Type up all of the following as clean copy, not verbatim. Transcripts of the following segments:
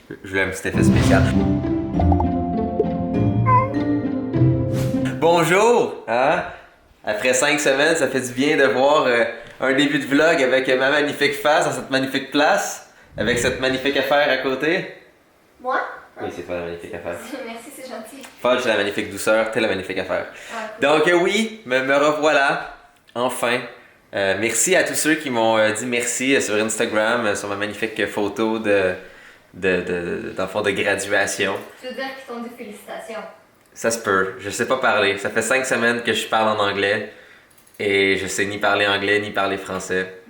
Je voulais un petit effet spécial. Bonjour! Hein? Après 5 semaines, ça fait du bien de voir un début de vlog avec ma magnifique face dans cette magnifique place, avec cette magnifique affaire à côté. Moi? Oui, c'est toi la magnifique affaire. Merci, c'est gentil. Paul, c'est la magnifique douceur, t'es la magnifique affaire. Ouais. Donc oui, me revoilà, enfin. Merci à tous ceux qui m'ont dit merci sur Instagram, sur ma magnifique photo dans le fond de graduation. Je veux dire qu'ils t'ont dit félicitations. Ça se peut, je sais pas parler. Ça fait 5 semaines que je parle en anglais et je sais ni parler anglais ni parler français.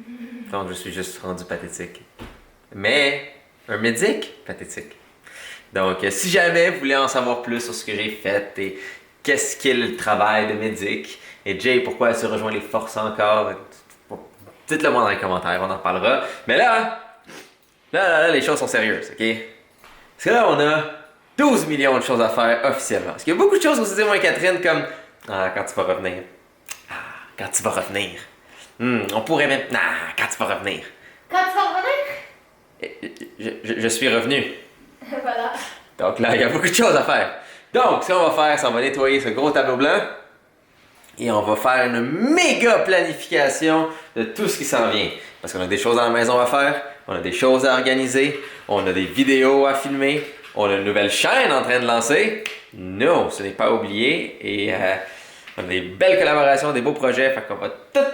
Donc je suis juste rendu pathétique. Mais un médic pathétique. Donc si jamais vous voulez en savoir plus sur ce que j'ai fait et qu'est-ce qu'est le travail de médic et Jay, pourquoi elle se rejoint les forces encore, dites-le moi dans les commentaires, on en parlera. Mais là, les choses sont sérieuses, ok? Parce que là, on a 12 millions de choses à faire officiellement. Parce qu'il y a beaucoup de choses aussi, moi et Catherine, comme ah, quand tu vas revenir. Ah, quand tu vas revenir. On pourrait même. Ah, quand tu vas revenir. Quand tu vas revenir? Je suis revenu. Voilà. Donc là, il y a beaucoup de choses à faire. Donc, ce qu'on va faire, c'est qu'on va nettoyer ce gros tableau blanc. Et on va faire une méga planification de tout ce qui s'en vient. Parce qu'on a des choses à la maison à faire, on a des choses à organiser, on a des vidéos à filmer, on a une nouvelle chaîne en train de lancer. Non, ce n'est pas oublié. Et on a des belles collaborations, des beaux projets. Fait qu'on va tout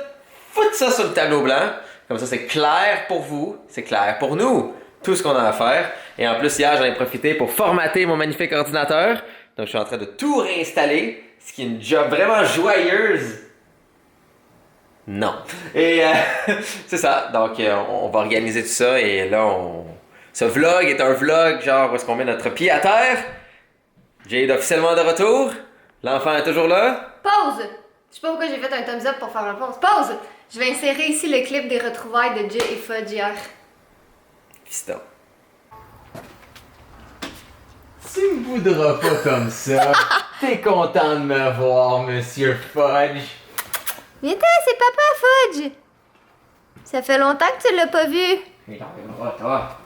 foutre ça sur le tableau blanc. Comme ça, c'est clair pour vous, c'est clair pour nous. Tout ce qu'on a à faire. Et en plus, hier, j'en ai profité pour formater mon magnifique ordinateur. Donc, je suis en train de tout réinstaller. Ce qui est une job vraiment joyeuse. Non. Et c'est ça. Donc, on va organiser tout ça. Et là, ce vlog est un vlog genre où est-ce qu'on met notre pied à terre. Jay est officiellement de retour. L'enfant est toujours là. Pause! Je sais pas pourquoi j'ai fait un thumbs up pour faire la pause. Pause! Je vais insérer ici le clip des retrouvailles de Jay et Fudge hier. Fiston. Tu me voudras pas comme ça. T'es content de me voir, Monsieur Fudge. Viens-t'en, c'est Papa Fudge! Ça fait longtemps que tu l'as pas vu. Mais t'en reviendras, toi.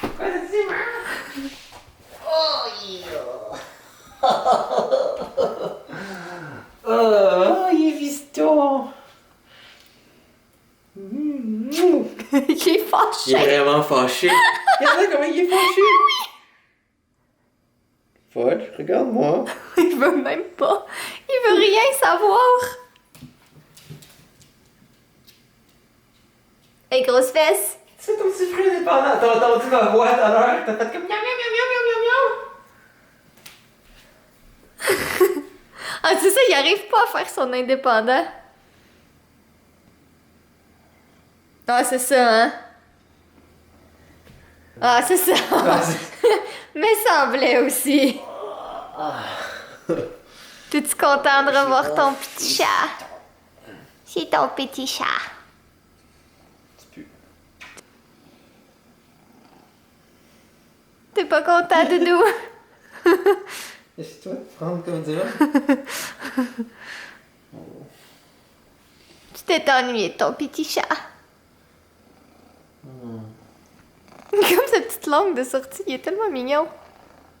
Quoi, t'as dit, maman? Oh, il est fiston. Il est fâché. Il est vraiment fâché. Regarde comment il est fâché. Fudge, regarde-moi. Il veut même pas. Il veut rien savoir. Hey, grosse fesse. C'est ton petit frère indépendant. T'as entendu ma voix tout à l'heure? T'as fait comme miam miam miam miam miam miam. Ah, c'est ça, il arrive pas à faire son indépendant. Ah, c'est ça, hein? Ah, c'est ça. Me semblait aussi. T'es-tu content de revoir ton petit chat? C'est ton petit chat. T'es pas content, Doudou? C'est toi, prendre comme ça. Tu t'es ennuyé de ton petit chat. Comme sa petite langue de sortie, il est tellement mignon.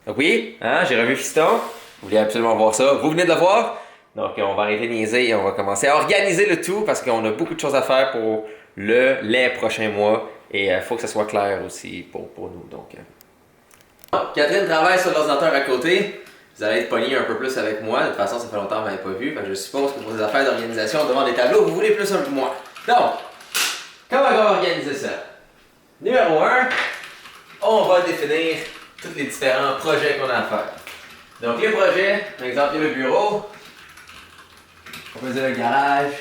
Oui, hein, j'ai revu Fiston. Vous voulez absolument voir ça. Vous venez de le voir. Donc, on va arrêter de niaiser et on va commencer à organiser le tout parce qu'on a beaucoup de choses à faire pour les prochains mois. Et il faut que ça soit clair aussi pour nous. Donc, Catherine travaille sur l'ordinateur à côté. Vous allez être pogné un peu plus avec moi. De toute façon, ça fait longtemps que vous m'avez pas vu. Fait que je suppose que pour des affaires d'organisation devant des tableaux, vous voulez plus un peu moi. Donc, comment on va organiser ça? Numéro 1, on va définir tous les différents projets qu'on a à faire. Donc, les projets, par exemple, il y a le bureau. On peut dire le garage.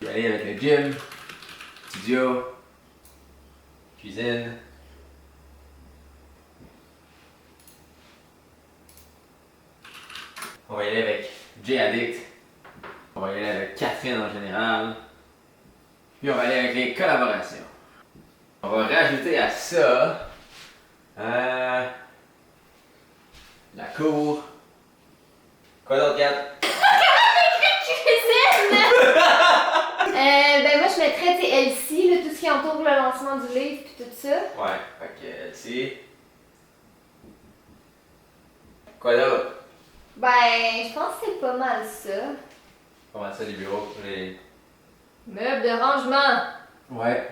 Puis aller avec le gym, studio, cuisine. On va y aller avec Jay Addict. On va y aller avec Catherine en général. Puis on va aller avec les collaborations. On va rajouter à ça la cour. Quoi d'autre, Kat? Cuisine! Ben moi je mettrais Elsie, là, tout ce qui qui entoure le lancement du livre puis tout ça. Ouais, fait que ici. Quoi d'autre? Ben, je pense que c'est pas mal ça. Comment ça, les bureaux? Les... Meubles de rangement. Ouais.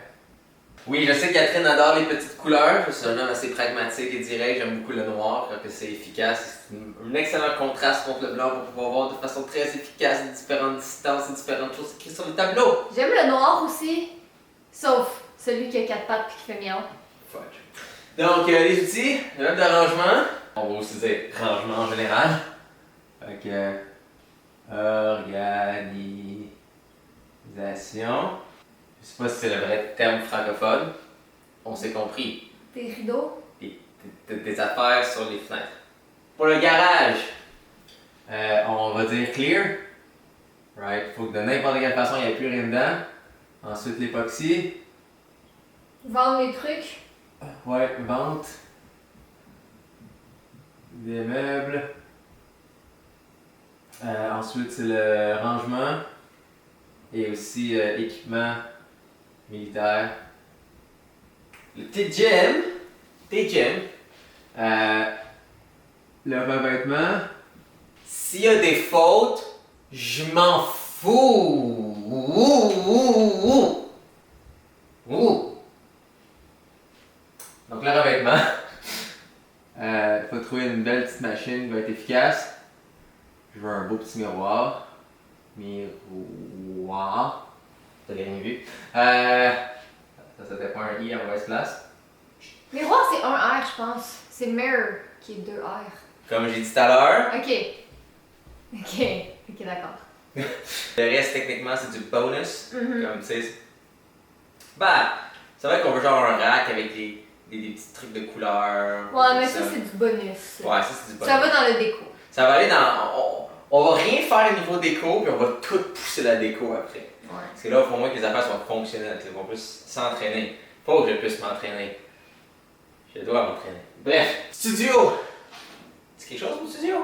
Oui, je sais que Catherine adore les petites couleurs. Je suis un homme assez pragmatique et direct. J'aime beaucoup le noir, car que c'est efficace. C'est un excellent contraste contre le blanc pour pouvoir voir de façon très efficace différentes distances et différentes choses écrites sur le tableau. J'aime le noir aussi. Sauf celui qui a 4 pattes et qui fait miaou. Fudge. Donc, les outils, le meuble d'arrangement. On va aussi dire rangement en général. Fait que. Organisation. Je sais pas si c'est le vrai terme francophone. On s'est compris. Tes rideaux. Des affaires sur les fenêtres. Pour le garage, on va dire clear. Right? Faut que de n'importe quelle façon, il n'y ait plus rien dedans. Ensuite, l'époxy. Vendre les trucs. Ouais, vente. Des meubles. Ensuite, c'est le rangement. Et aussi équipement militaire. Le TGM. Le revêtement. S'il y a des fautes, je m'en fous. Donc le revêtement. Il faut trouver une belle petite machine qui va être efficace. Je veux un beau petit miroir. Miroir. T'as rien vu. Ça c'était pas un I à mauvaise place. Miroir, c'est un R, je pense. C'est mirror qui est 2 R. Comme j'ai dit tout à l'heure. Ok, d'accord. Le reste, techniquement, c'est du bonus. Mhm. Comme tu sais. Bah, c'est vrai qu'on veut genre un rack avec des petits trucs de couleur. Ouais, mais ça, c'est du bonus. Ouais, ça, c'est du bonus. Ça va dans le déco. Ça va aller dans. On va rien faire au niveau déco, puis on va tout pousser la déco après. Ouais. Parce que là, il faut au moins que les affaires soient fonctionnelles, qu'on puisse s'entraîner. Faut que je puisse m'entraîner. Je dois m'entraîner. Bref, studio! C'est quelque chose pour le studio?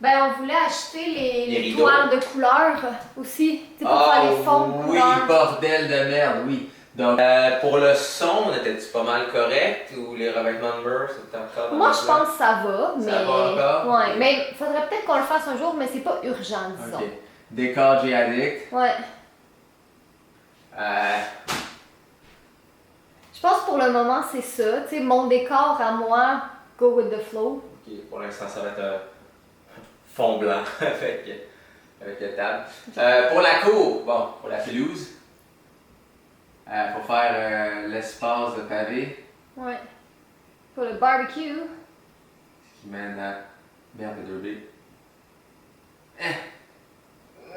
Ben, on voulait acheter Les les rideaux. toiles de couleur aussi. Tu sais, pour faire les fonds de oui, couleur. bordel de merde, oui. Donc, pour le son, était-tu pas mal correct? Ou les revêtements de mur, c'était encore dans Moi, le je plan? pense que ça va, mais. Ça va encore? Ouais, Ok. mais faudrait peut-être qu'on le fasse un jour, mais c'est pas urgent, disons. Ok. Décor J-Addict. Ouais. Je pense que pour le moment, c'est ça. Tu sais, mon décor à moi, go with the flow. Ok, pour l'instant, ça va être fond blanc avec la table. Pour la cour, bon, pour la pelouse, faut faire l'espace de pavé Ouais. Pour le barbecue. qui mène à. Merde, de 2B.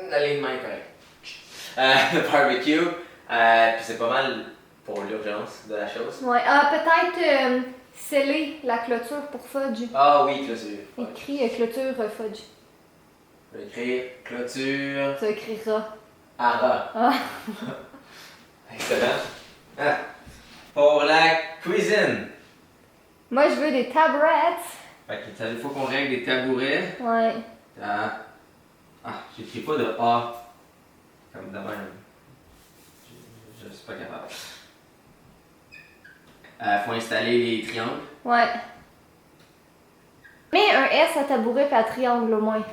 L'alignement est correct. Le barbecue, puis c'est pas mal pour l'urgence de la chose. Ouais. Ah, peut-être sceller la clôture pour Fudge. Ah oui, clôture. Écrit clôture Fudge. Je vais écrire clôture. Tu écriras. Ara. Ah. Excellent. Pour la cuisine. Moi, je veux des tabourettes. Fait que il faut qu'on règle les tabourets. Ouais. J'écris pas de A comme de même. Je suis pas capable. Faut installer les triangles. Ouais. Mets un S à tabouret puis à triangle au moins.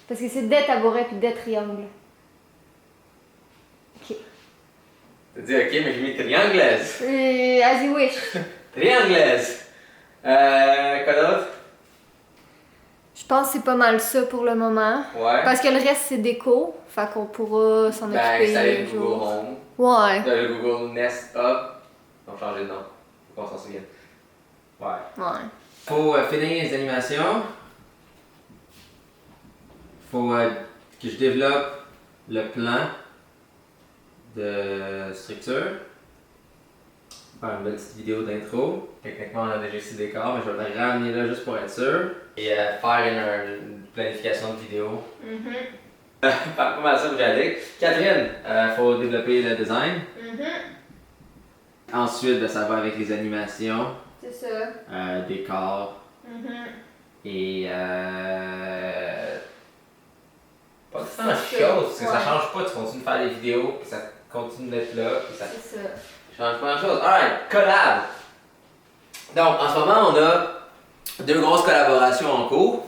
Parce que c'est des tabourets puis des triangles. Ok. T'as dit ok, mais j'ai mis triangles. As you wish. Triangles. Quoi d'autre? Je pense que c'est pas mal ça pour le moment. Ouais. Parce que le reste c'est déco. Fait qu'on pourra s'en Ben, occuper installer un le Google jour. Home. Ouais. Le Google Nest Hub. On va changer de nom. Faut qu'on s'en souvienne. Ouais. Ouais. Faut finir les animations. Faut que je développe le plan de structure. Faire une petite vidéo d'intro. Techniquement, on a déjà ici le décor, mais je vais le ramener là juste pour être sûr. Et faire une planification de vidéo. Pas mal ça que j'ai dit. Catherine, faut développer le design. Ensuite, ben, ça va avec les animations, C'est ça. décor et pas tant de C'est choses, ça. parce que ça Ouais. change pas, tu continues de faire des vidéos, puis ça continue d'être là, puis ça... C'est ça. Change pas grand chose. Alright, collab. Donc, en ce moment, on a deux grosses collaborations en cours.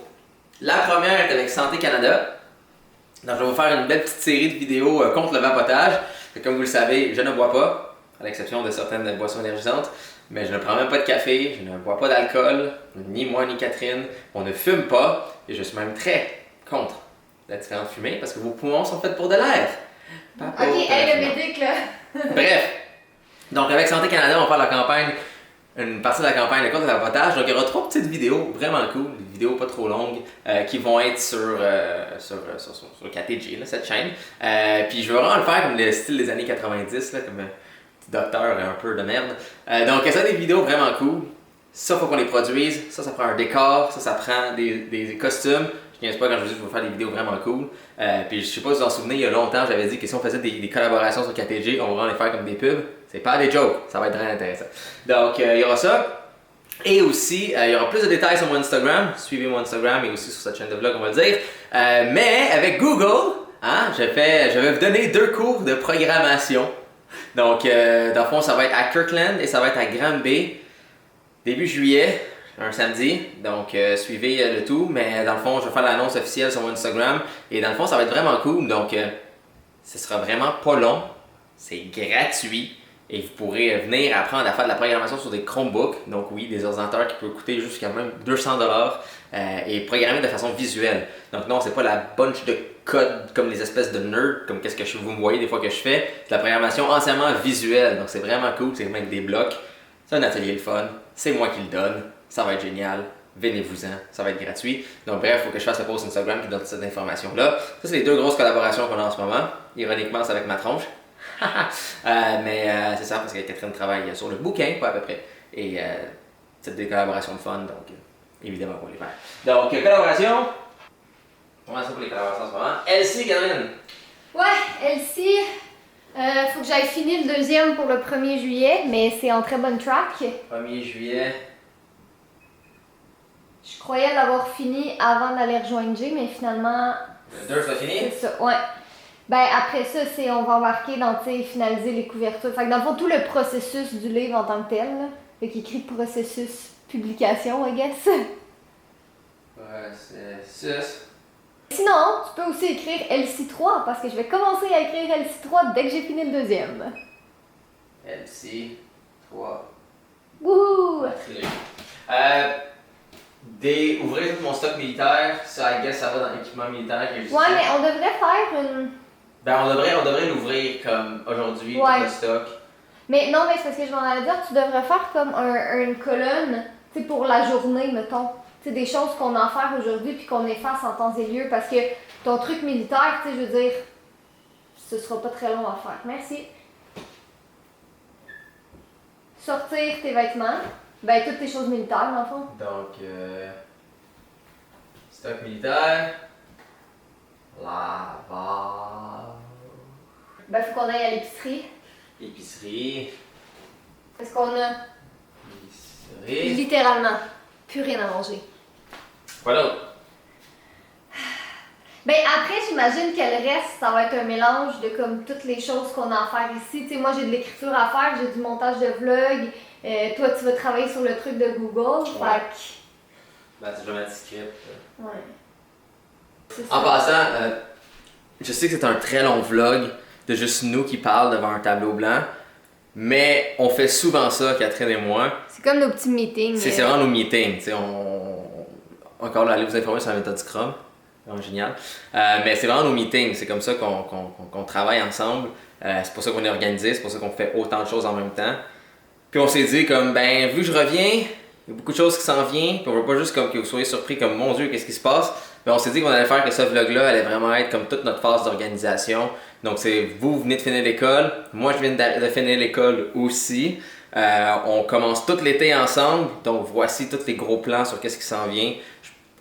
La première est avec Santé Canada. Donc, je vais vous faire une belle petite série de vidéos contre le vapotage. Comme vous le savez, je ne bois pas, à l'exception de certaines boissons énergisantes. Mais je ne prends même pas de café, je ne bois pas d'alcool, ni moi ni Catherine. On ne fume pas et je suis même très contre la différente fumée parce que vos poumons sont faits pour de l'air. Ok, hey, le médic là. Bref, donc avec Santé Canada, on va faire la campagne, une partie de la campagne de contre le vapotage. Donc il y aura 3 petites vidéos vraiment cool, des vidéos pas trop longues, qui vont être sur KTG, là, cette chaîne. Puis je vais vraiment le faire comme le style des années 90, là, comme petit docteur un peu de merde. Donc ça des vidéos vraiment cool. Ça, faut qu'on les produise. Ça prend un décor. Ça prend des costumes. Je ne sais pas quand je vous dis que je vais faire des vidéos vraiment cool. Puis je sais pas si vous vous en souvenez, il y a longtemps, j'avais dit que si on faisait des collaborations sur KTG, on va vraiment les faire comme des pubs. C'est pas des jokes. Ça va être très intéressant. Donc, il y aura ça. Et aussi, il y aura plus de détails sur mon Instagram. Suivez mon Instagram et aussi sur cette chaîne de vlog, on va le dire. Mais avec Google, hein, je vais vous donner 2 cours de programmation. Donc, dans le fond, ça va être à Kirkland et ça va être à Granby, début juillet, un samedi. Donc, suivez le tout. Mais dans le fond, je vais faire l'annonce officielle sur mon Instagram. Et dans le fond, ça va être vraiment cool. Donc, ce sera vraiment pas long. C'est gratuit. Et vous pourrez venir apprendre à faire de la programmation sur des Chromebooks. Donc, oui, des ordinateurs qui peuvent coûter jusqu'à même 200 $. Et programmer de façon visuelle. Donc, non, c'est pas la bunch de code comme les espèces de nerds, comme qu'est-ce que vous me voyez des fois que je fais. C'est de la programmation entièrement visuelle. Donc, c'est vraiment cool. C'est même des blocs. C'est un atelier le fun. C'est moi qui le donne. Ça va être génial. Venez-vous-en. Ça va être gratuit. Donc, bref, il faut que je fasse le post Instagram qui donne cette information-là. Ça, c'est les 2 grosses collaborations qu'on a en ce moment. Ironiquement, c'est avec ma tronche. Mais c'est ça, parce que Catherine travaille sur le bouquin, pas à peu près. Et c'est des collaborations de fun, donc évidemment, pour les faire. Donc, collaboration. Comment ça pour les collaborations en ce moment? Elsie, Catherine. Ouais, Elsie. Faut que j'aille finir le deuxième pour le 1er juillet, mais c'est en très bonne track. 1er juillet. Je croyais l'avoir fini avant d'aller rejoindre Jay, mais finalement. Le 2, c'est fini? C'est ça, ouais. Ben après ça, on va embarquer dans, finaliser les couvertures. Fait que dans le fond, tout le processus du livre en tant que tel, là. Fait qu'il écrit processus publication, I guess. Processus. Sinon, tu peux aussi écrire LC3 parce que je vais commencer à écrire LC3 dès que j'ai fini le deuxième. LC3. Wouhou! Ouvrir tout mon stock militaire, ça, I guess, ça va dans l'équipement militaire que je Ouais, mais on devrait faire une. Ben, on devrait l'ouvrir comme aujourd'hui, Ouais. tout le stock. Mais non, mais c'est parce que je m'en allais dire, tu devrais faire comme une colonne, pour la journée, mettons. Tu sais, des choses qu'on a à faire aujourd'hui puis qu'on efface en temps et lieu parce que ton truc militaire, je veux dire, ce sera pas très long à faire. Merci. Sortir tes vêtements. Ben, toutes tes choses militaires, dans le fond. Donc, stock militaire. Lavage. Ben, faut qu'on aille à l'épicerie. Épicerie. Parce qu'on a Épicerie. littéralement plus rien à manger. Voilà. Ben après, j'imagine que le reste, ça va être un mélange de comme toutes les choses qu'on a à faire ici. Tu sais, moi j'ai de l'écriture à faire, j'ai du montage de vlog. Toi, tu vas travailler sur le truc de Google. Ouais. Fait Ben, c'est jamais un petit script. que... Ouais. C'est En ça. passant, je sais que c'est un très long vlog de juste nous qui parlent devant un tableau blanc, mais on fait souvent ça, Catherine et moi. C'est comme nos petits meetings. C'est vraiment nos meetings. T'sais, encore là, allez vous informer sur la méthode Scrum. Vraiment génial. Mais c'est vraiment nos meetings. C'est comme ça qu'on travaille ensemble. C'est pour ça qu'on est organisé. C'est pour ça qu'on fait autant de choses en même temps. Puis on s'est dit, comme, ben, vu que je reviens, il y a beaucoup de choses qui s'en viennent. Puis on veut pas juste comme, que vous soyez surpris, comme, mon Dieu, qu'est-ce qui se passe. Mais on s'est dit qu'on allait faire que ce vlog-là allait vraiment être comme toute notre phase d'organisation. Donc, c'est vous venez de finir l'école. Moi, je viens de finir l'école aussi. On commence tout l'été ensemble. Donc, voici tous les gros plans sur qu'est-ce qui s'en vient.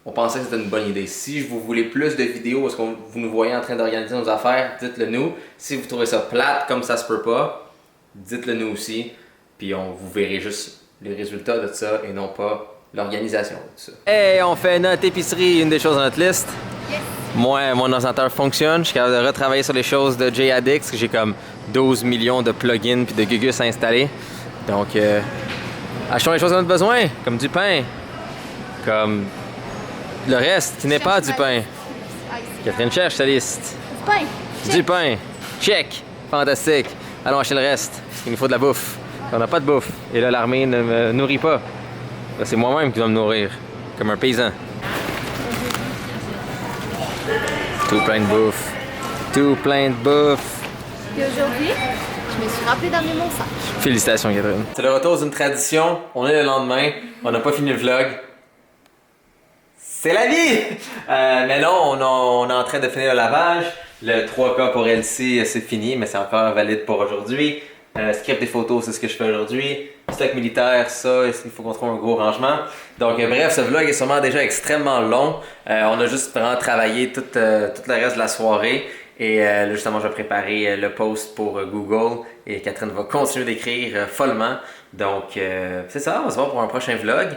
On pensait que c'était une bonne idée. Si vous voulez plus de vidéos parce que vous nous voyez en train d'organiser nos affaires, dites-le nous. Si vous trouvez ça plate comme ça se peut pas, dites-le nous aussi. Puis vous verrez juste les résultats de ça et non pas l'organisation de ça. Hey, on fait notre épicerie, une des choses de notre liste. Yes! mon ordinateur fonctionne. Je suis capable de retravailler sur les choses de JAddicts. J'ai comme 12 millions de plugins puis de Gugus à installer. Donc, achetons les choses qu'on a besoin, comme du pain, comme le reste qui n'est pas du pain. Catherine cherche sa liste. Du pain. Du pain. Check. Fantastique. Allons acheter le reste. Il nous faut de la bouffe. On n'a pas de bouffe. Et là, l'armée ne me nourrit pas. Là, c'est moi-même qui dois me nourrir. Comme un paysan. Tout plein de bouffe. Tout plein de bouffe. Et aujourd'hui, je me suis rappelé d'amener mon sac. Félicitations, Catherine. C'est le retour d'une tradition. On est le lendemain. On n'a pas fini le vlog. C'est la vie! Mais non, on est en train de finir le lavage. Le 3K pour LC, c'est fini, mais c'est encore valide pour aujourd'hui. Script des photos, c'est ce que je fais aujourd'hui. Stock militaire, ça, il faut qu'on trouve un gros rangement. Donc bref, ce vlog est sûrement déjà extrêmement long. On a juste vraiment travaillé tout le reste de la soirée. Et là, justement, je vais préparer le post pour Google. Et Catherine va continuer d'écrire follement. Donc c'est ça, on va se voir pour un prochain vlog.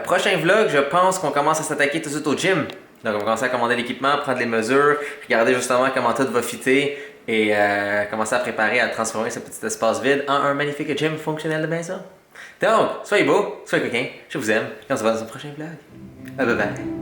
Prochain vlog, je pense qu'on commence à s'attaquer tout de suite au gym. Donc on va commencer à commander l'équipement, prendre les mesures, regarder justement comment tout va fitter et commencer à préparer à transformer ce petit espace vide en un magnifique gym fonctionnel de maison. Donc, soyez beaux, soyez coquins, je vous aime et on se voit dans un prochain vlog. Bye bye bye.